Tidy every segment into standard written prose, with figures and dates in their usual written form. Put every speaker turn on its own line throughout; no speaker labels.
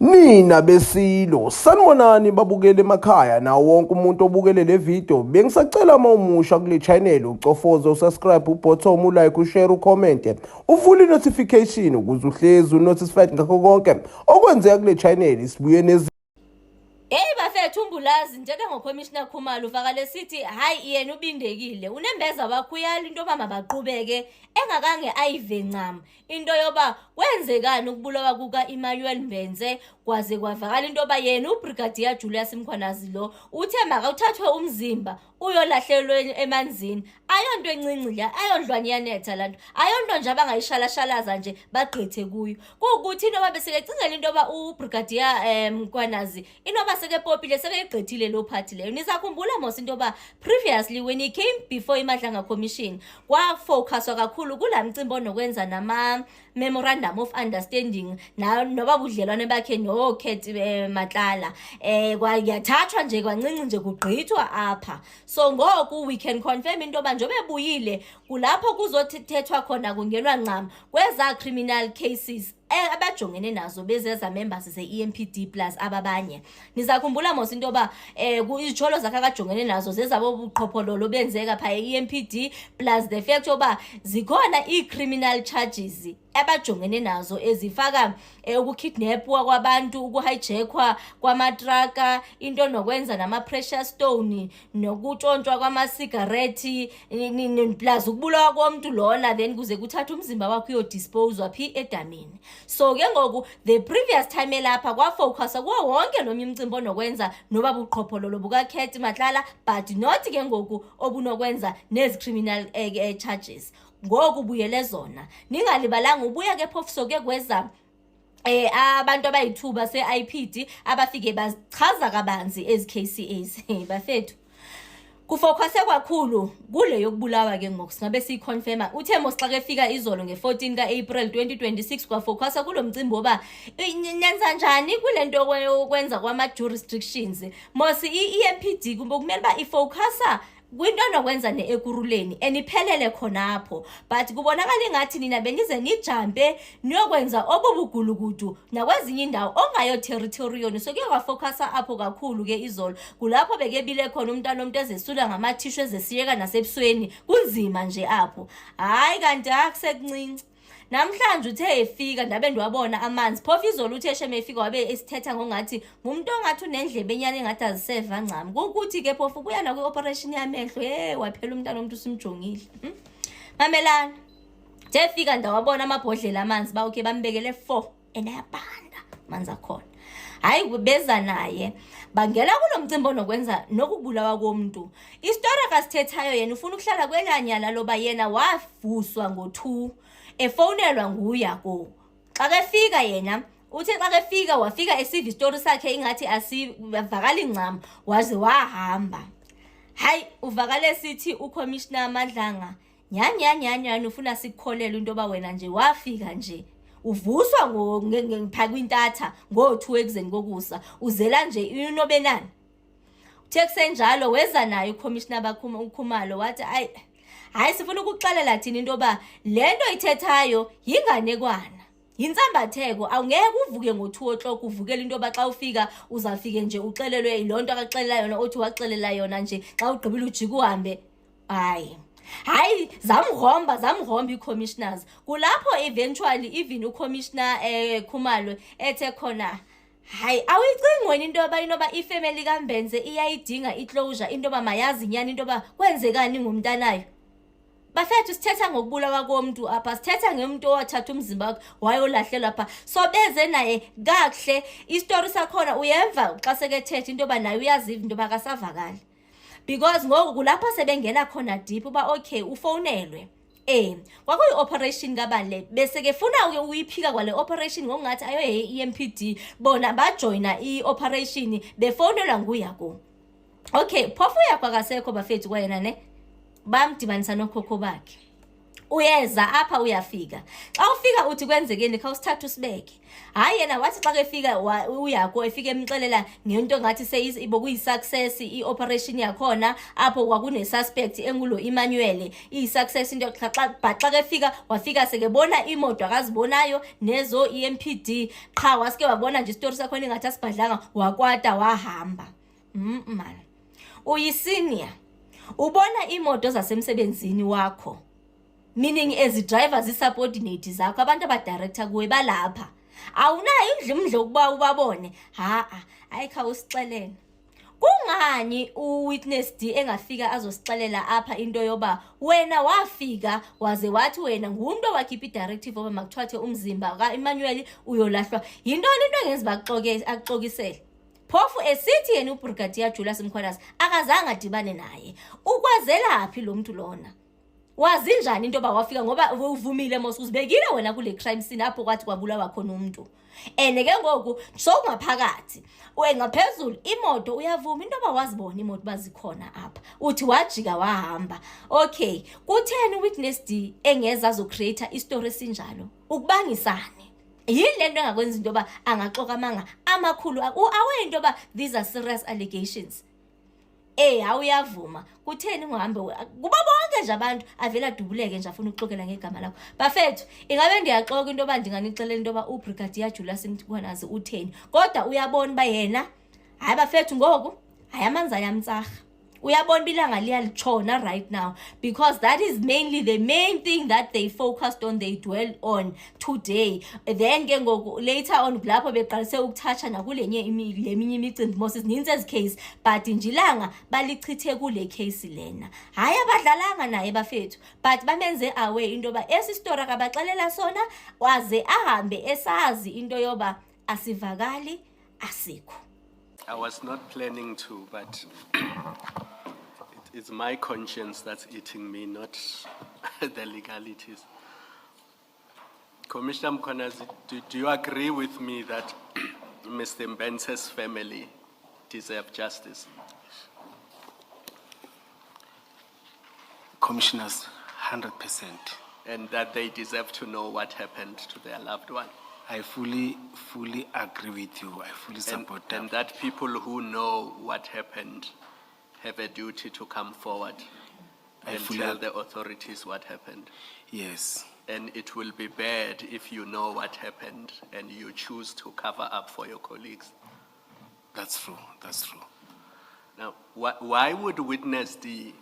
Nina besilo sanibonani babukele emakhaya nawo wonke umuntu obukele le video bengisacela mawumusha kule channel ucofoze usubscribe ubottom ulike ushare ucomment uvule notification ukuze uhlezi unotified ngakho konke okwenzeka kule channel sibuye nezi
Hey bafethu umbulazi njengoCommissioner Khumalo uvakale sithi hayi yena ubindekile unembeza bakhuyala into yoba mabaqhubeke engakange ayive ncam into yoba kwenzekani ukubulawa kuka Emmanuel Mbenze kwaze kwavakala into yoba yena uBrigadier Julius Mkhwanazi lo uthe makawuthathwe umzimba uyolahlelwe emanzini ayonto encinci la ayondlwane yanetha lanto ayonto nje abangayishalashalaza nje bagqithe kuyo kuukuthi inoba besekecingela into yoba uBrigadier Mkhwanazi inoba sekepopile sekegqithile lo party leyo nisakhumbula mos into yoba previously when he came before iMadlanga Commission kwafocuswa kakhulu kulamcimbi onokwenza nama memorandum of understanding noba budlelwane bakhe noKhethi Matlala kwayathathwa nje kwancinci nje kugqithwa apha so ngoku we can confirm into yoba njobe buyile kulapho kuzothethwa khona kungenwa ncam kweza criminal cases abajongene nazo bezeza members ze-EMPD plus ababanye nizakhumbula mos into yoba izijolo zakhe akajongene nazo zezabo buqhophololo benzeka pha e-EMPD plus the fact yoba zikhona i-criminal charges abajongene nazo ezifaka ukukidnapwa kwabantu ukuhijackwa kwamatraka into nokwenza nama-precious stone nokutshontshwa kwamasigarethi plus ukubulawa komuntu lona then kuze kuthatha umzimba wakhe uyodisposwa phi edamini so ke ngoku the previous time elapha kwafocuswa kuwo wonke nomnye umcimbi onokwenza noba buqhophololo bukaKhethi Matlala but not ke ngoku obunokwenza nezi criminal charges ngoku buyele zona ningalibalanga ubuya ke phofu soke kweza abantu abayithuba se-IPD abafike bachaza kabanzi ezi-KCAs bafethu kufocuse kakhulu kule yokubulawa ke ngoku singabe siyiconfirma uthe mos xa kefika izolo nge-14 ka-April 2026 kwafocusa kulo mcimbi woba nyenza njani kule nto yokwenza kwama-jurisdictions mos i-EMPD kumele uba ifocusa kwinto nokwenza ne-Ekurhuleni eniphelele khonapho but kubonakala ingathi nina benize nijampe niyokwenza obubugulukudu nakwezinye indawo ongayo territorial so kuye kwafocusa apho kakhulu ke izolo kulapho bekebile khona umntana ezesula ngamathishu ezesiyeka nasebusweni kunzima nje apho hayi kanti akusekuncinci namhlanje uthe efika ndabe ndiwabona amanzi phofu izolo uthe sheme efika wabe esithetha ngongathi ngumuntu ongathi unendlebe enyane engathi aziseva ncam kukuthi ke phofu kuya nakwi-operation yamehlo waphela umntana omuntu usimjongile mamelana uthe efika ndawabona amabhodlela amanzi bawukhe bambekele 4 enayabhanda manzi akhona hayi beza naye bangela kulo mcimbi onokwenza nokubulawa komuntu istori akasithethayo yena ufuna ukuhlala kwelanyala loba yena wavuswa ngo-2 efonelwa nguyako xa kefika yena uthi xa kefika wafika esiva istori sakhe ingathi asivakali ncam waze wahamba hayi uvakale sithi uCommissioner Madlanga nyanyanyanyani ufuna sikukholela into yoba wena nje wafika nje uvuswa ngepha kwintatha ngo-2 ekuzeni kokusa uzela nje inobenani uthe kusenjalo weza naye uCommissioner uKhumalo wathi hayi sifuna ukuxelela thina into yoba le nto ithethayo yinganekwana yinsambatheko awungeke uvuke ngo-2 o'clock uvukela into yoba xa ufika uzafike nje uxelelwe yiloo nto akaxelela yona othi waxelela yona nje xa ugqibile ujike uhambe hayi zamrhomba ii-commissioners kulapho eventually even uCommissioner Khumalo ethe khona hayi awicingi wena into yoba inoba ifamily kaMbenze iyayidinga iclosure into yoba mayazi nyani into yoba kwenzekani ngumntanayo bafethu sithetha ngokubulawa komuntu apha sithetha ngemuntu owathatha umzimba wakhe wayolahlelwa apha so beze naye kakuhle istori sakhona uyeva xa sekethetha into yoba naye uyaziva into yoba kasavakali because ngoku kulapho sebengena khona deep uba okay ufonelwe kwakuyi-operation kabani le bese-ke funa uyiphika kwale operation ngokungathi ayo e-EMPD bona bajoyina i-operation befonelwa nguyako okay phofu yakho akasekho bafethu kwayena ne bamdibanisa nokhokho bakhe uyeza apha uyafika. Xa ufika uthi kwenzekeni khawusithatha usibeke. Hayi yena wathi xa kefika uyakho efika emxelela ngento ngathi bokuyi-success i-operation yakhona apho kwakune-suspect engulo Emmanuel iyi-success into but xa kefika wafika sekebona imoto akazibonayo nezo EMPD qha wasike wabona nje isitori sakhona ingathi asibhadlanga wakwata wahamba. Man uyisenior ubona imoto zasemsebenzini wakho, meaning as drivers isubordinate zakho abantu abadirector kuwe balapha, awunayo indlela ukuba ubabone. Ayikha usixelele kungani uwitness D engafika azosixelela apha into yoba wena wafika waze wathi wena ngumuntu owakhipha idirective oba makuthathwe umzimba ka-Emmanuel uyolahlwa. Yintoni into engenza akuxokisele? Phofu esithi yena uBrigadier Julius Mkhwanazi akazange adibane naye. Ukwazelaphi lo muntu lona? Wazinjani into yoba wafika ngoba uvumile mos uzibekile wena kule crime scene apho kwathi kwabulawa khona umuntu. Ke ngoku sokungaphakathi ngaphezulu imoto uyavuma into yoba wazibona imoto bazikhona apha uthi wajika wahamba. Okay, kutheni witness D engeza azocreate istory esinjalo? Ukubangisani? Yini lento engakwenza into yoba angaxoka amanga amakhulu awento yoba these are serious allegations? Awuyavuma kutheni ngohambe kuba bonke nje abantu avela dubuleke nje afuna ukuxokela ngegama lakho. Bafethu ingabe ndiyaxoka into yoba ndinganixelela into yoba uBrigadier Julius Mkhwanazi utheni, kodwa uyabona ba yena hayi bafethu ngoku hayi amanzi ayamtsarha. Uyabona ilanga liyalitshona right now because that is mainly the main thing that they focused on, they dwell on today. Then ke ngoku later on lapho beqalise ukuthatha nakulenye leminye imicimbi Moses ninzi case but nje ilanga balichithe kule case lena. Hayi abadlalanga naye bafethu but bamenze away into yoba esi story akabaxelela sona waze ahambe esazi into yoba asivakali asikho.
I was not planning to, but it's my conscience that's eating me, not the legalities. Commissioner Mkhwanazi, do you agree with me that Mr. Mbense's family deserve justice?
Commissioners, 100%.
And that they deserve to know what happened to their loved one?
I fully agree with you. I fully support that.
And that people who know what happened have a duty to come forward and tell the authorities what happened.
Yes.
And it will be bad if you know what happened and you choose to cover up for your colleagues.
That's true. That's true.
Now, why would witness D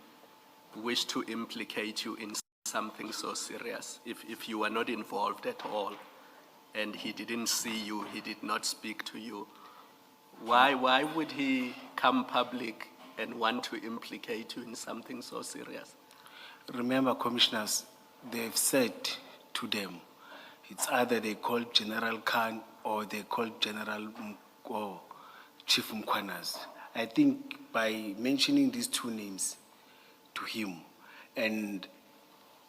wish to implicate you in something so serious if you were not involved at all? And he didn't see you, he did not speak to you. Why would he come public and want to implicate you in something so serious?
Remember, commissioners, they've said to them, it's either they call General Khan or they call General or Chief Mkhwanazi. I think by mentioning these two names to him, and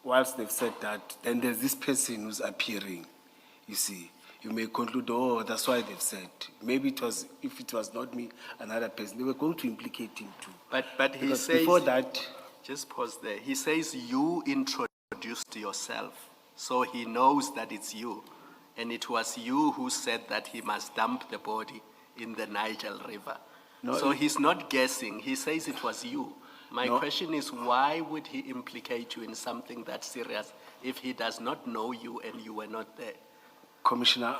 whilst they've said that, then there's this person who's appearing. You see, you may conclude, oh, that's why they've said. Maybe it was, if it was not me, another person, they were going to implicate him too.
But he says,
before that,
just pause there. He says you introduced yourself, so he knows that it's you. And it was you who said that he must dump the body in the Nigel River.
No,
so he's not guessing, he says it was you. My question is, why would he implicate you in something that serious if he does not know you and you were not there?
Commissioner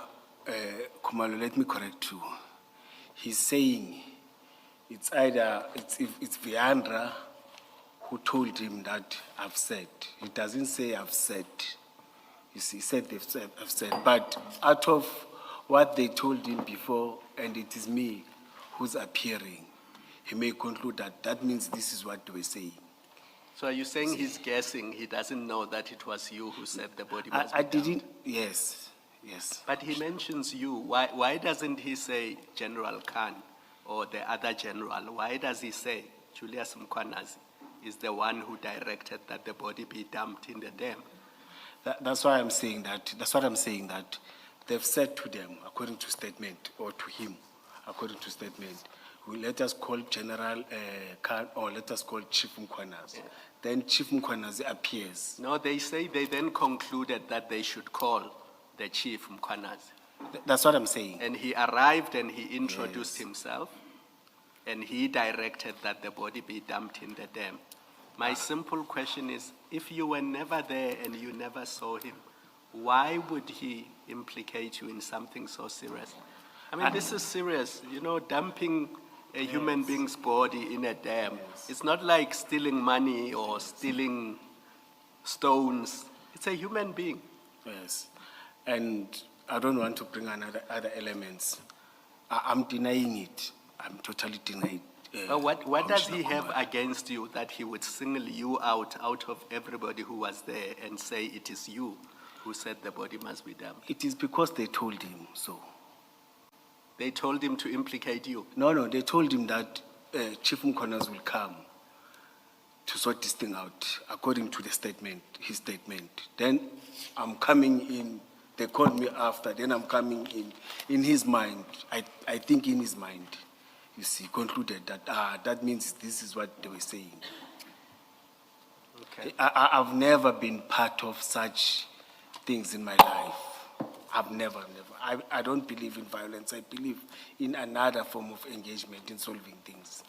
Khumalo, let me correct you. He's saying it's either, it's Viandra who told him that I've said. He doesn't say I've said. You see, he said I've said. But out of what they told him before, and it is me who's appearing, he may conclude that that means this is what they were saying.
So are you saying he's guessing, he doesn't know that it was you who said the body must be
I
dumped?
didn't, yes.
But he mentions you. Why doesn't he say General Khan or the other general? Why does he say Julius Mkhwanazi is the one who directed that the body be dumped in the dam?
That's why I'm saying that. That's what I'm saying, that they've said to them, according to statement, or to him, according to statement. Let us call General Khan or let us call Chief Mkhwanazi. Then Chief Mkhwanazi appears.
No, they say they then concluded that they should call the chief Mkhwanazi.
That's what I'm saying.
And he arrived and he introduced himself and he directed that the body be dumped in the dam. My simple question is, if you were never there and you never saw him, why would he implicate you in something so serious? I mean, this is serious, you know, dumping a human being's body in a dam. It's not like stealing money or stealing stones. It's a human being.
Yes. And I don't want to bring other elements. I'm denying it. I'm totally denying it.
But what does he
Commissioner
have
Khumalo.
against you that he would single you out of everybody who was there and say it is you who said the body must be dumped?
It is because they told him so.
They told him to implicate you.
No, they told him that Chief Mkhwanazi will come to sort this thing out, according to the statement, his statement. Then I'm coming in, they called me after, then I'm coming in. In his mind, I think in his mind, you see, concluded that, that means this is what they were saying.
Okay.
I've never been part of such things in my life. I've never. I don't believe in violence. I believe in another form of engagement in solving things.